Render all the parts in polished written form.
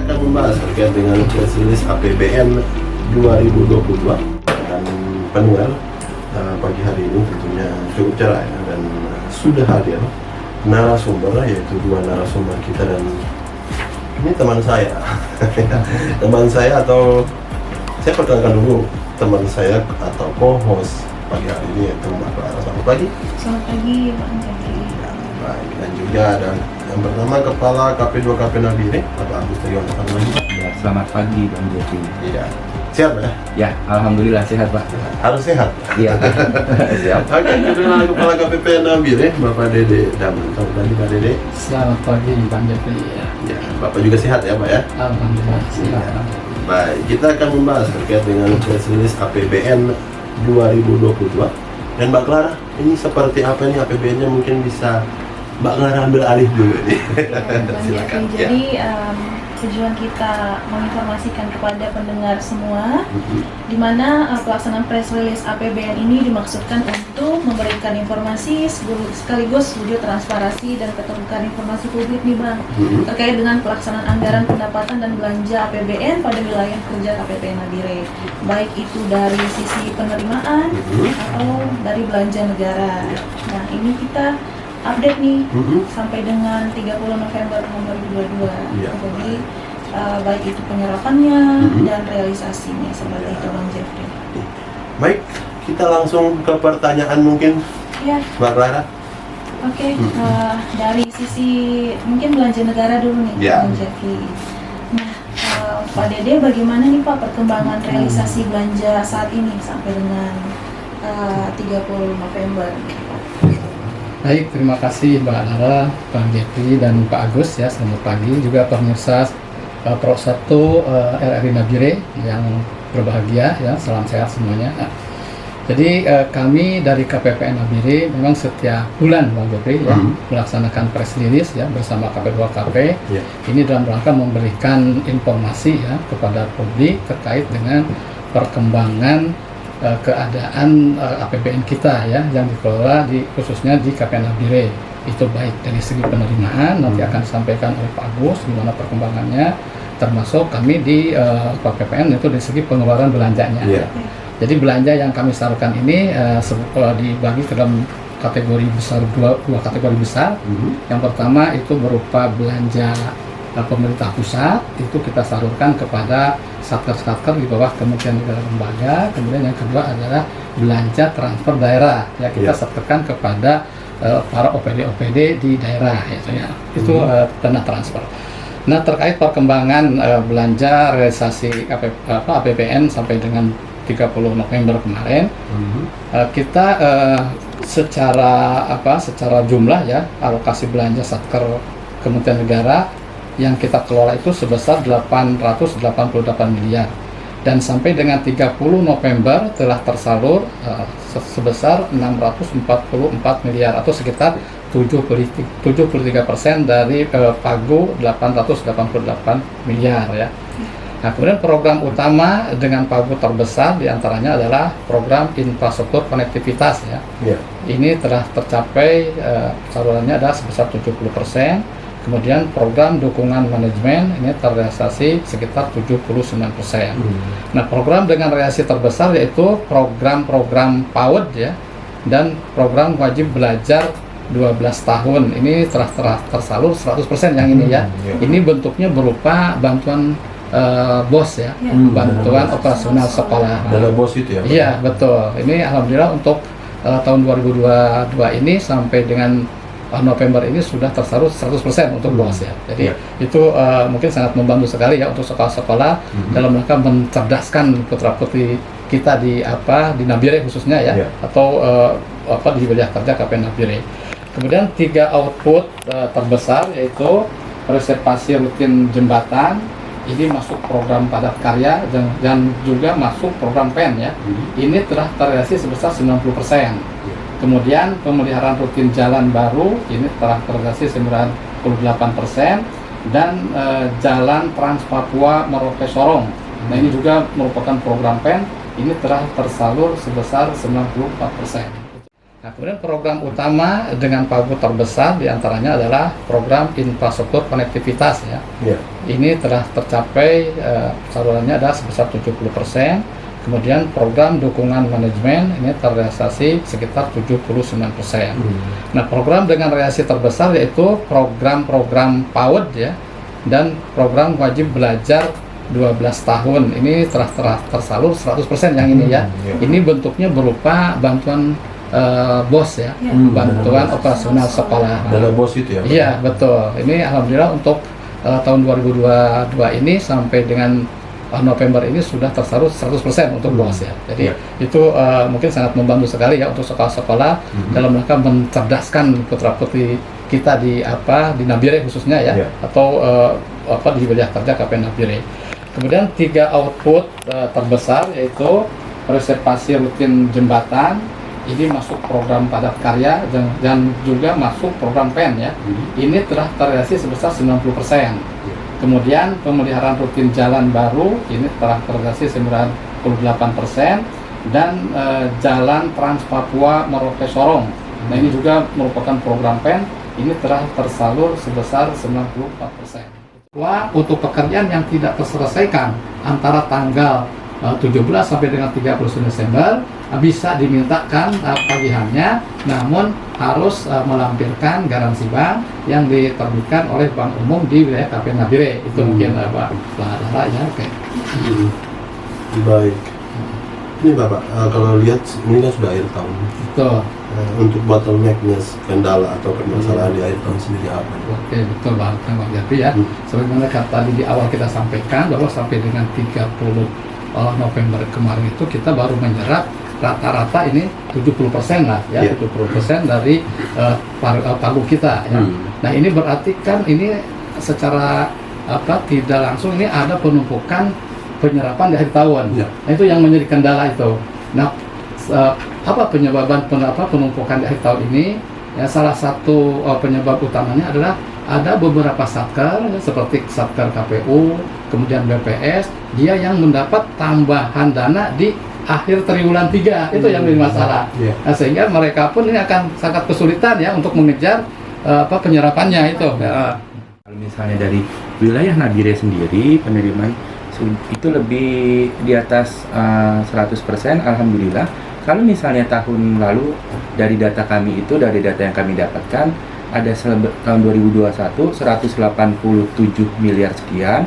akan membahas terkait dengan press release APBN 2022 dan pendengar pagi hari ini tentunya cukup cerah ya, dan sudah hadir narasumber, yaitu dua narasumber kita, dan ini teman saya teman saya, atau saya perkenalkan dulu teman saya atau co-host pagi hari ini, yaitu Mbak Clara. Selamat pagi. Selamat pagi, Pak Anjali. Ya, baik. Dan juga ada yang pertama Kepala KP2 KP Nabire, Bapak Agus Triyono. Ya, selamat pagi Bang Jeffrey. Iya. Sehat ya? Ya, alhamdulillah sehat Pak. Harus sehat. Iya. Siap. Oke, kemudian Kepala KPP Nabire, Bapak Dede Daman. Selamat pagi Pak Dede. Selamat pagi Bang Jeffrey. Ya, Bapak juga sehat ya Pak ya? Alhamdulillah sehat. Ya. Baik, kita akan membahas terkait dengan press release APBN 2022. Dan Mbak Clara, ini seperti apa nih APBN-nya? Mungkin bisa Mbak Clara ambil alih dulu nih. Silakan. Jadi tujuan kita menginformasikan kepada pendengar semua, di mana pelaksanaan press release APBN ini dimaksudkan untuk memberikan informasi sekaligus wujud transparansi dan keterbukaan informasi publik nih Bang, terkait dengan pelaksanaan anggaran pendapatan dan belanja APBN pada wilayah kerja KPP Nabire, baik itu dari sisi penerimaan atau dari belanja negara. Nah, ini kita update nih sampai dengan 30 November 2022. Ya. Jadi baik itu penyerapannya dan realisasinya, seperti itu Bang Jeffrey. Baik, kita langsung ke pertanyaan mungkin Ya, Mbak Clara. oke. Dari sisi mungkin belanja negara dulu nih Ya. Bang Jeffrey. Nah, Pak Dede, bagaimana nih Pak perkembangan realisasi belanja saat ini sampai dengan 30 November? Baik, terima kasih Mbak Lara, Bang Jeffrey, dan Pak Agus ya. Selamat pagi juga pemirsa Pro 1 RRI Nabire yang berbahagia ya. Salam sehat semuanya. Nah, jadi kami dari KPPN Nabire memang setiap bulan Bang Jeffrey ya, melaksanakan press release ya bersama KP2KP. Ya. Ini dalam rangka memberikan informasi ya kepada publik terkait dengan perkembangan keadaan APBN kita ya yang dikelola khususnya di KPN Nabire. Itu baik dari segi penerimaan, nanti akan disampaikan oleh Pak Agus gimana perkembangannya, termasuk kami di KPPN itu dari segi pengeluaran belanjanya. Yeah. Jadi belanja yang kami salurkan ini dibagi ke dalam kategori besar, dua kategori besar. Yang pertama itu berupa belanja pemerintah pusat, itu kita salurkan kepada satker-satker di bawah Kementerian Negara Lembaga. Kemudian yang kedua adalah belanja transfer daerah ya, kita salurkan kepada para OPD di daerah ya. Itu dana transfer. Nah, terkait perkembangan belanja realisasi APBN sampai dengan 30 November kemarin, kita secara jumlah ya alokasi belanja satker Kementerian Negara yang kita kelola itu sebesar 888 miliar, dan sampai dengan 30 November telah tersalur sebesar 644 miliar atau sekitar 73% dari pagu 888 miliar ya. Nah, kemudian program utama dengan pagu terbesar diantaranya adalah program infrastruktur konektivitas ya. Yeah. Ini telah tercapai salurannya adalah sebesar 70%. Kemudian program dukungan manajemen ini terrealisasi sekitar 79%. Nah, program dengan realisasi terbesar yaitu program-program PAUD ya, dan program wajib belajar 12 tahun. Ini telah tersalur 100% yang ini ya. Ini bentuknya berupa bantuan BOS ya, bantuan operasional sekolah. Dana BOS itu ya? Iya, betul. Ini alhamdulillah untuk tahun 2022 ini sampai dengan November ini sudah tersalur 100% untuk BOS ya. Jadi itu mungkin sangat membantu sekali ya untuk sekolah-sekolah dalam rangka mencerdaskan putra-putri kita di Nabire khususnya ya, atau di wilayah kerja KPN Nabire. Kemudian 3 output terbesar yaitu reservasi rutin jembatan, ini masuk program padat karya dan juga masuk program PEN ya. Ini telah terrealisasi sebesar 90%. Kemudian pemeliharaan rutin jalan baru ini telah terrealisasi 98%, dan jalan Trans Papua Merauke Sorong. Nah, ini juga merupakan program PEN, ini telah tersalur sebesar 94%. Nah, kemudian program utama dengan pagu terbesar diantaranya adalah program infrastruktur konektivitas ya. Ya. Ini telah tercapai salurannya ada sebesar 70%. Kemudian program dukungan manajemen ini terrealisasi sekitar 79%. Nah, program dengan realisasi terbesar yaitu program-program PAUD ya dan program wajib belajar 12 tahun. Ini telah tersalur 100% yang ini ya. Ini bentuknya berupa bantuan BOS ya, bantuan operasional sekolah. Dana BOS itu ya? Iya, betul. Ini alhamdulillah untuk tahun 2022 ini sampai dengan November ini sudah tersalur 100% untuk BOS ya. Jadi itu mungkin sangat membantu sekali ya untuk sekolah-sekolah dalam rangka mencerdaskan putra-putri kita di Nabire khususnya ya, atau di wilayah kerja KP Nabire. Kemudian 3 output terbesar yaitu reservasi rutin jembatan. Ini masuk program padat karya dan juga masuk program PEN ya. Ini telah terrealisasi sebesar 90%. Kemudian pemeliharaan rutin jalan baru ini telah terrealisasi 98% dan jalan Trans Papua Merauke Sorong. Nah, ini juga merupakan program PEN. Ini telah tersalur sebesar 94%. Untuk pekerjaan yang tidak terselesaikan antara tanggal 17 sampai dengan 30 Desember bisa dimintakan tagihannya, namun harus melampirkan garansi bank yang diterbitkan oleh Bank Umum di wilayah KP Nabire. Itu mungkin Pak Lara ya. Oke. Baik. Ini Bapak, kalau lihat ini kan sudah akhir tahun. Betul. Untuk bottleneck-nya, kendala atau permasalahan di akhir tahun sendiri apa? Oke, betul banget Bang Jafri ya. Sebagaimana tadi di awal kita sampaikan bahwa sampai dengan 30 November kemarin itu kita baru menyerap rata-rata ini 70% lah ya, 70% dari pagu kita ya. Nah, ini berarti kan ini secara tidak langsung ini ada penumpukan penyerapan di akhir tahun. Nah, itu yang menjadi kendala itu. Nah, apa penyebaban penumpukan di akhir tahun ini? Ya, salah satu penyebab utamanya adalah ada beberapa satker seperti satker KPU, kemudian BPS, dia yang mendapat tambahan dana di akhir triwulan 3 itu yang menjadi masalah. Nah, sehingga mereka pun ini akan sangat kesulitan ya untuk mengejar penyerapannya itu. Kalau misalnya dari wilayah Nabire sendiri penerimaan itu lebih di atas 100%, alhamdulillah. Kalau misalnya tahun lalu dari data kami itu, dari data yang kami dapatkan ada tahun 2021 187 miliar sekian,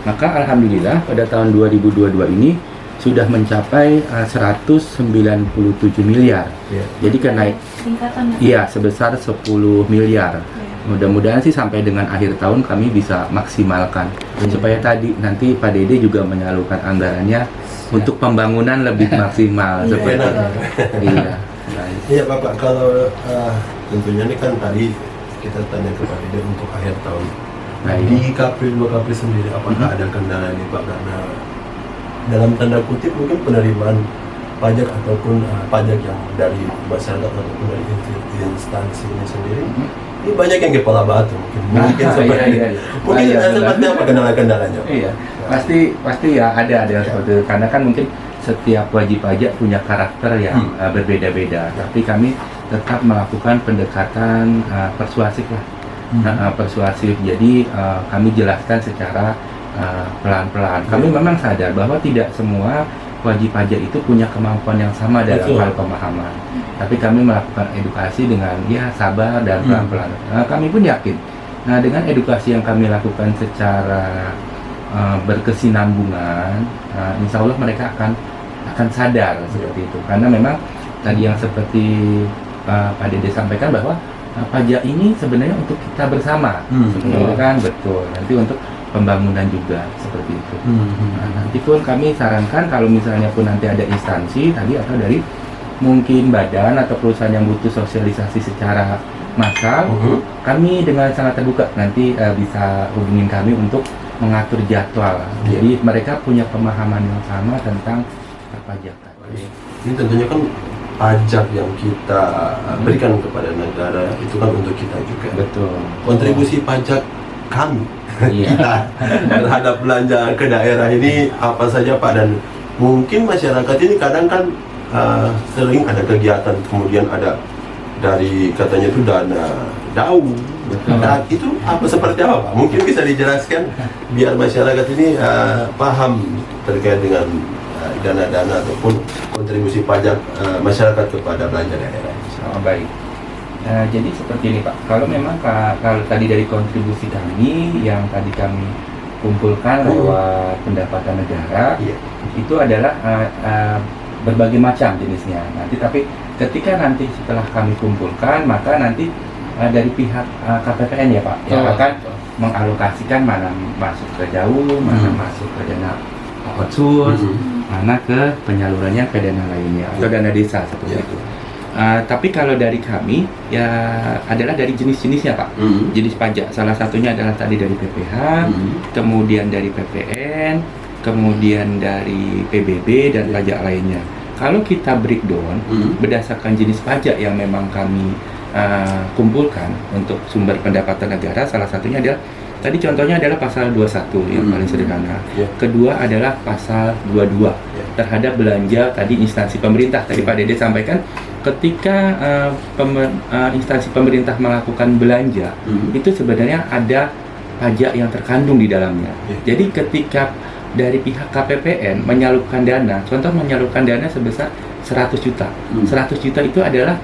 maka alhamdulillah pada tahun 2022 ini sudah mencapai 197 miliar. Jadi kenaik sebesar 10 miliar. Mudah-mudahan sih sampai dengan akhir tahun kami bisa maksimalkan supaya tadi nanti Pak Dede juga menyalurkan anggarannya untuk pembangunan lebih maksimal seperti itu. Iya Bapak, kalau tentunya ini kan tadi kita tanya ke Pak Dede untuk akhir tahun. Di KP 2 KP sendiri apakah ada kendala nih Pak, karena dalam tanda kutip mungkin penerimaan pajak ataupun pajak yang dari masyarakat ataupun dari instansi ini sendiri ini banyak yang kepala batu mungkin seperti seperti apa kendala-kendalanya? Iya, pasti ya ada seperti itu, karena kan mungkin setiap wajib pajak punya karakter yang berbeda-beda, tapi kami tetap melakukan pendekatan persuasif lah, persuasif. Jadi kami jelaskan secara pelan-pelan. Kami memang sadar bahwa tidak semua wajib pajak itu punya kemampuan yang sama dalam hal pemahaman. Tapi kami melakukan edukasi dengan sabar dan pelan-pelan. Kami pun yakin. Nah, dengan edukasi yang kami lakukan secara berkesinambungan, insya Allah mereka akan sadar seperti itu. Karena memang tadi yang seperti Pak Dede sampaikan bahwa pajak ini sebenarnya untuk kita bersama, seperti itu kan, betul. Nanti untuk pembangunan juga seperti itu. Nah, nanti pun kami sarankan kalau misalnya pun nanti ada instansi tadi atau dari mungkin badan atau perusahaan yang butuh sosialisasi secara massal, kami dengan sangat terbuka nanti bisa hubungin kami untuk mengatur jadwal. Jadi mereka punya pemahaman yang sama tentang perpajakan. Ini tentunya kan pajak yang kita berikan kepada negara itu kan untuk kita juga. Betul. Kontribusi pajak kami kita terhadap belanja ke daerah ini apa saja Pak, dan mungkin masyarakat ini kadang kan sering ada kegiatan kemudian ada dari katanya itu dana daun. Nah, itu apa seperti apa Pak? Mungkin bisa dijelaskan biar masyarakat ini paham terkait dengan dana-dana ataupun kontribusi pajak masyarakat kepada belanja daerah. Oh, baik. Jadi seperti ini Pak, kalau memang kalau tadi dari kontribusi kami yang tadi kami kumpulkan lewat pendapatan negara, Iya. itu adalah berbagai macam jenisnya. Tapi ketika nanti setelah kami kumpulkan, maka nanti dari pihak KPPN ya Pak, yang akan mengalokasikan mana masuk ke jauh, mana masuk ke dana otsus, mana ke penyalurannya ke dana lainnya atau dana desa seperti itu. Tapi kalau dari kami ya adalah dari jenis-jenisnya Pak, jenis pajak. Salah satunya adalah tadi dari PPH, kemudian dari PPN, kemudian dari PBB dan pajak lainnya. Kalau kita breakdown berdasarkan jenis pajak yang memang kami kumpulkan untuk sumber pendapatan negara, salah satunya adalah tadi contohnya adalah pasal 21 yang paling sederhana. Kedua adalah pasal 22 terhadap belanja tadi instansi pemerintah. Tadi Pak Dede sampaikan ketika instansi pemerintah melakukan belanja itu sebenarnya ada pajak yang terkandung di dalamnya. Jadi ketika dari pihak KPPN menyalurkan dana, contoh menyalurkan dana sebesar 100 juta. 100 juta itu adalah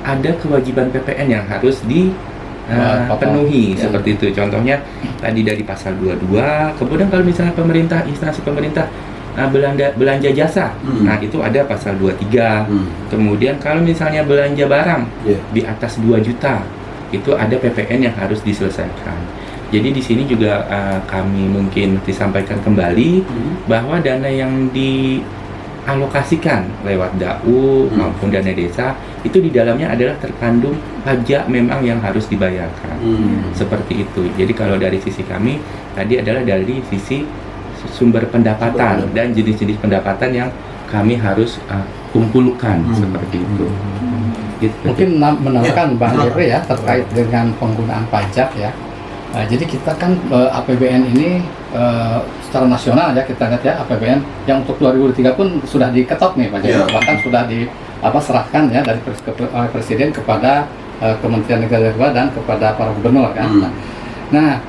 ada kewajiban PPN yang harus dipenuhi seperti itu. Contohnya tadi dari pasal 22. Kemudian kalau misalnya pemerintah, instansi pemerintah belanja jasa, nah itu ada pasal 23. Kemudian kalau misalnya belanja barang di atas 2 juta, itu ada PPN yang harus diselesaikan. Jadi di sini juga kami mungkin disampaikan kembali bahwa dana yang dialokasikan lewat DAU maupun dana desa itu di dalamnya adalah terkandung pajak memang yang harus dibayarkan. Seperti itu. Jadi kalau dari sisi kami tadi adalah dari sisi sumber pendapatan dan jenis-jenis pendapatan yang kami harus kumpulkan seperti itu. Gitu. Mungkin menambahkan Bang Jeffrey ya terkait dengan penggunaan pajak ya. Jadi kita kan APBN ini secara nasional ya, kita lihat ya APBN yang untuk 2023 pun sudah diketok nih Pak Jeffrey, bahkan sudah diserahkan ya dari Presiden kepada Kementerian Negara dan kepada para gubernur kan. Nah,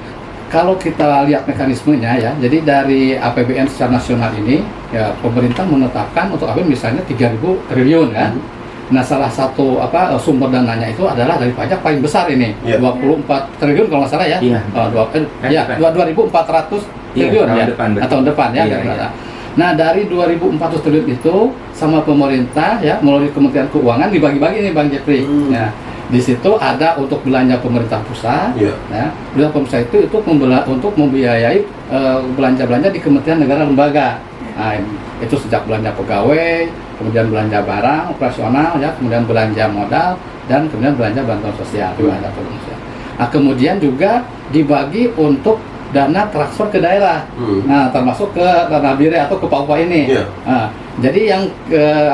kalau kita lihat mekanismenya ya, jadi dari APBN secara nasional ini ya pemerintah menetapkan untuk APBN misalnya 3.000 triliun kan. Nah, salah satu sumber dananya itu adalah dari pajak paling besar ini, 24 triliun kalau nggak salah ya. 2.400 triliun ya. Tahun depan ya. Nah, dari 2.400 triliun itu sama pemerintah ya melalui Kementerian Keuangan dibagi-bagi nih Bang Jeffrey. Ya. Di situ ada untuk belanja pemerintah pusat, ya. Belanja pemerintah itu untuk membiayai belanja-belanja di Kementerian Negara Lembaga. Nah, itu sejak belanja pegawai, kemudian belanja barang operasional ya, kemudian belanja modal dan kemudian belanja bantuan sosial juga ada sosial. Nah, kemudian juga dibagi untuk dana transfer ke daerah. Nah, termasuk ke Nabire atau ke Papua ini. Nah, jadi yang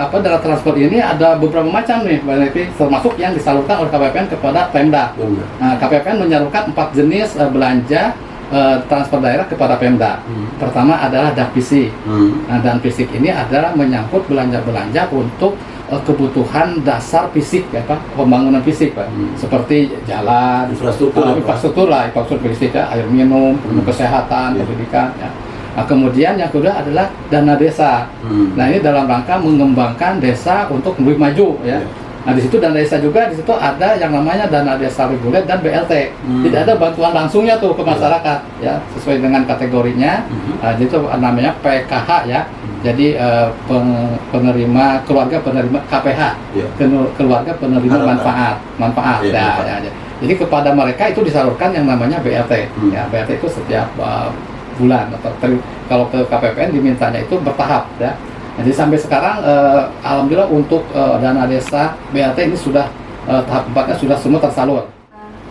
dana transfer ini ada beberapa macam nih, termasuk yang disalurkan oleh KPPN kepada Pemda. Nah, KPPN menyalurkan 4 jenis belanja transfer daerah kepada Pemda. Pertama adalah dan fisik. Nah, dan fisik ini adalah menyangkut belanja-belanja untuk kebutuhan dasar fisik ya Pak, pembangunan fisik Pak. Seperti jalan, infrastruktur fisik ya, air minum, kesehatan, pendidikan ya. Nah, kemudian yang kedua adalah dana desa. Nah, ini dalam rangka mengembangkan desa untuk lebih maju ya. Nah, di situ dana desa juga, di situ ada yang namanya dana desa reguler dan BLT. Tidak ada bantuan langsungnya tuh ke masyarakat ya, sesuai dengan kategorinya. Jadi itu namanya PKH ya. Jadi keluarga penerima KPH, keluarga penerima manfaat. Ya. Jadi kepada mereka itu disalurkan yang namanya BLT. Ya, BLT itu setiap bulan atau kalau ke KPPN dimintanya itu bertahap ya. Jadi sampai sekarang alhamdulillah untuk dana desa BLT ini sudah tahap 4-nya sudah semua tersalur.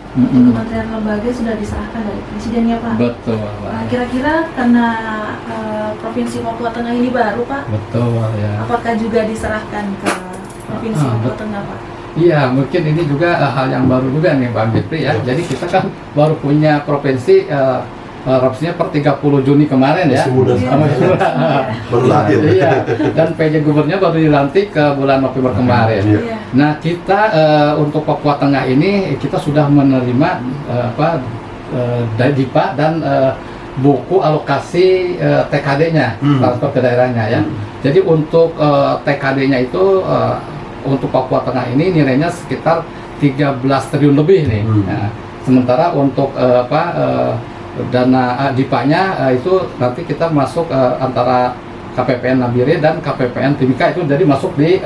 Kementerian lembaga sudah diserahkan dari Presiden ya Pak. Betul. Kira-kira karena Provinsi Papua Tengah ini baru Pak. Betul ya. Apakah juga diserahkan ke Provinsi Papua Tengah Pak? Iya, mungkin ini juga hal yang baru juga nih Bang Jeffrey ya. Jadi kita kan baru punya provinsi resminya per 30 Juni kemarin ya. Masih muda Iya. sekali. Baru lahir. Iya, dan PJ Gubernurnya baru dilantik ke bulan November kemarin. Iya. Iya. Nah, kita untuk Papua Tengah ini kita sudah menerima DIPA dan buku alokasi TKD-nya, transfer ke daerahnya ya. Jadi untuk TKD-nya itu untuk Papua Tengah ini nilainya sekitar 13 triliun lebih nih. Nah, sementara untuk dana DIPA-nya itu nanti kita masuk antara KPPN Nabire dan KPPN Timika, itu jadi masuk di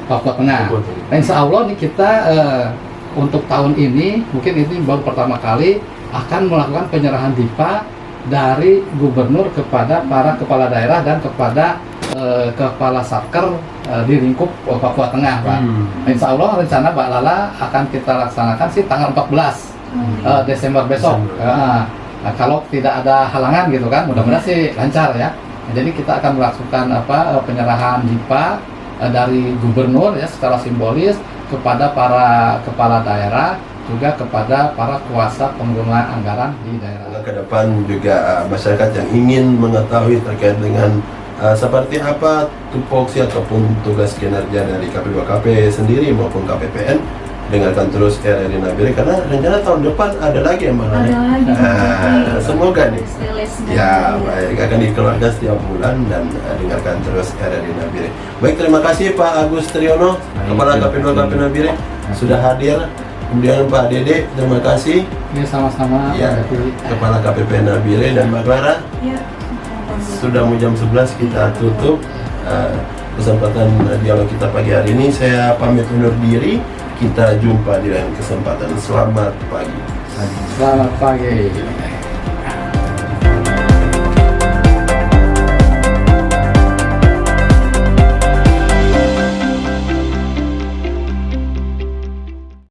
Papua Tengah. Nah, insya Allah nih kita untuk tahun ini mungkin ini baru pertama kali akan melakukan penyerahan DIPA dari gubernur kepada para kepala daerah dan kepada kepala satker di lingkup Papua Tengah, Pak. Nah, insya Allah rencana Mbak Lala akan kita laksanakan sih tanggal 14 Desember besok. Nah, kalau tidak ada halangan gitu kan, mudah-mudahan sih lancar ya. Nah, jadi kita akan melakukan penyerahan DIPA dari gubernur ya secara simbolis kepada para kepala daerah, juga kepada para kuasa pengelolaan anggaran di daerah. Ke depan juga masyarakat yang ingin mengetahui terkait dengan seperti apa tupoksi ataupun tugas kinerja dari KP2KP sendiri maupun KPPN, dengarkan terus RRI Nabire karena rencana tahun depan ada lagi yang mana? Ada lagi. Semoga nih. Rilisnya. Ya, baik, akan dikeluarkan setiap bulan dan dengarkan terus RRI Nabire. Baik, terima kasih Pak Agus Triyono, Kepala KP2KP Nabire sudah hadir. Kemudian Pak Dede, terima kasih. Ini sama-sama. Ya, Kepala KPP Nabire dan Mbak Clara. Ya. Sudah mau jam 11 kita tutup kesempatan dialog kita pagi hari ini. Saya pamit undur diri. Kita jumpa di lain kesempatan. Selamat pagi. Selamat pagi.